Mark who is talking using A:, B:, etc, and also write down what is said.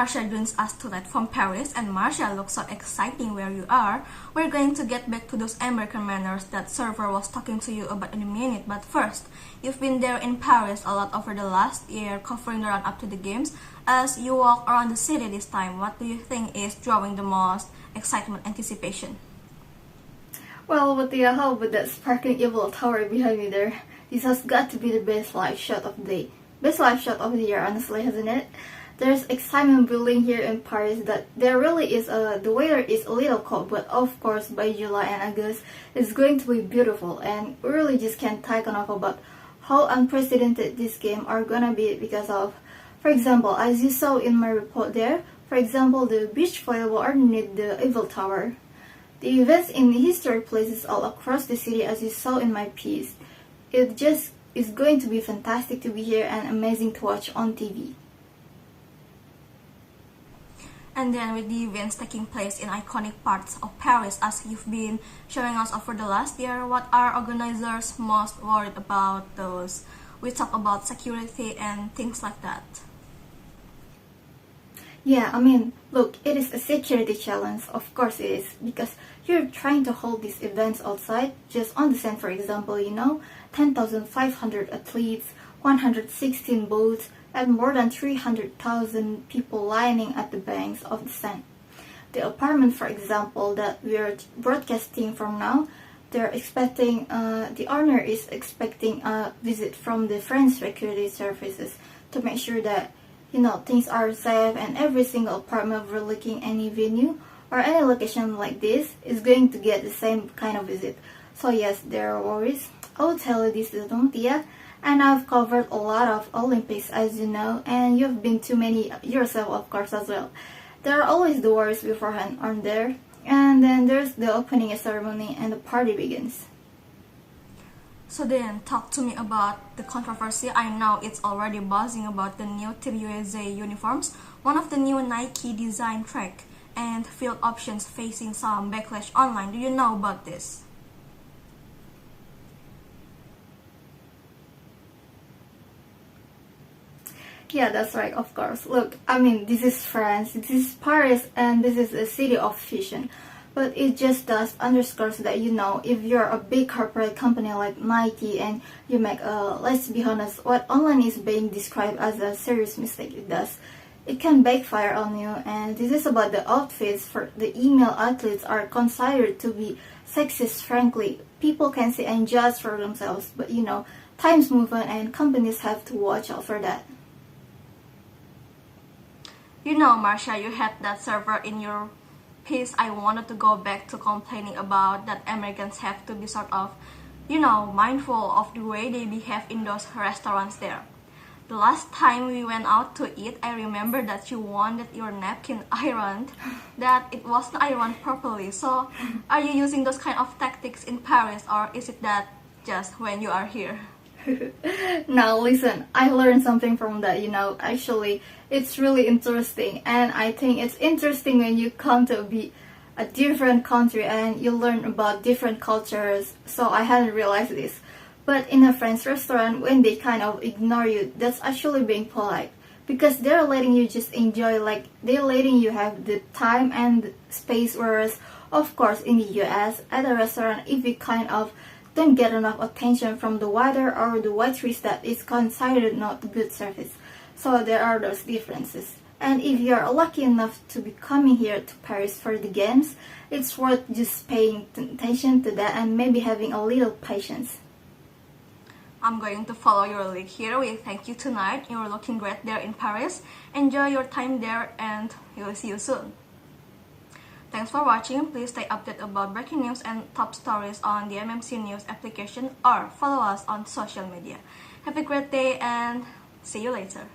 A: Marsya joins us tonight from Paris, and Marsya looks so exciting where you are. We're going to get back to those American manners that server was talking to you about in a minute, but first, you've been there in Paris a lot over the last year covering the run up to the games. As you walk around the city this time, what do you think is drawing the most excitement, anticipation?
B: Well, Mutia, how about that sparkling evil tower behind me there? This has got to be the best live shot of the day. Best live shot of the year, honestly, hasn't it? There's excitement building here in Paris that there really is the weather is a little cold, but of course by July and August it's going to be beautiful, and we really just can't take enough about how unprecedented this game are gonna be because of, for example, as you saw in my report there, for example, the beach volleyball underneath the Eiffel Tower. The events in history places all across the city as you saw in my piece. It just is going to be fantastic to be here and amazing to watch on TV.
A: And then with the events taking place in iconic parts of Paris as you've been showing us over the last year, what are organizers most worried about those? We talk about security and things like that.
B: Yeah, look, it is a security challenge, of course it is, because you're trying to hold these events outside, just on the sand for example, 10,500 athletes, 116 boats, and more than 300,000 people lining at the banks of the Seine. The apartment, for example, that we are broadcasting from now, they're expecting, the owner is expecting a visit from the French security services to make sure that, things are safe, and every single apartment overlooking any venue or any location like this is going to get the same kind of visit. So yes, there are worries. I will tell you this is Mutia, and I've covered a lot of Olympics, as you know, and you've been to many yourself, of course, as well. There are always the worries beforehand, aren't there? And then there's the opening ceremony and the party begins.
A: So then, talk to me about the controversy. I know it's already buzzing about the new Team USA uniforms, one of the new Nike design track, and field options facing some backlash online. Do you know about this?
B: Yeah, that's right, of course. Look, this is France, this is Paris, and this is a city of fashion. But it just does underscores that, if you're a big corporate company like Nike and you make let's be honest, what online is being described as a serious mistake it can backfire on you. And this is about the outfits for the email athletes are considered to be sexist, frankly. People can see and judge for themselves, but times move on and companies have to watch out for that.
A: Marsya, you had that server in your piece. I wanted to go back to complaining about that Americans have to be sort of, mindful of the way they behave in those restaurants there. The last time we went out to eat, I remember that you wanted your napkin ironed, that it wasn't ironed properly. So, are you using those kind of tactics in Paris, or is it that just when you are here?
B: Now listen, I learned something from that, actually it's really interesting, and I think it's interesting when you come to be a different country and you learn about different cultures. So I hadn't realized this, but in a French restaurant, when they kind of ignore you, that's actually being polite, because they're letting you just enjoy, like they're letting you have the time and space, whereas of course in the US at a restaurant, if you kind of don't get enough attention from the waiter or the waitress, that is considered not good service. So there are those differences. And if you are lucky enough to be coming here to Paris for the games, it's worth just paying attention to that and maybe having a little patience.
A: I'm going to follow your lead here. We thank you tonight. You're looking great there in Paris. Enjoy your time there, and we'll see you soon. Thanks for watching. Please stay updated about breaking news and top stories on the MMC News application, or follow us on social media. Have a great day and see you later.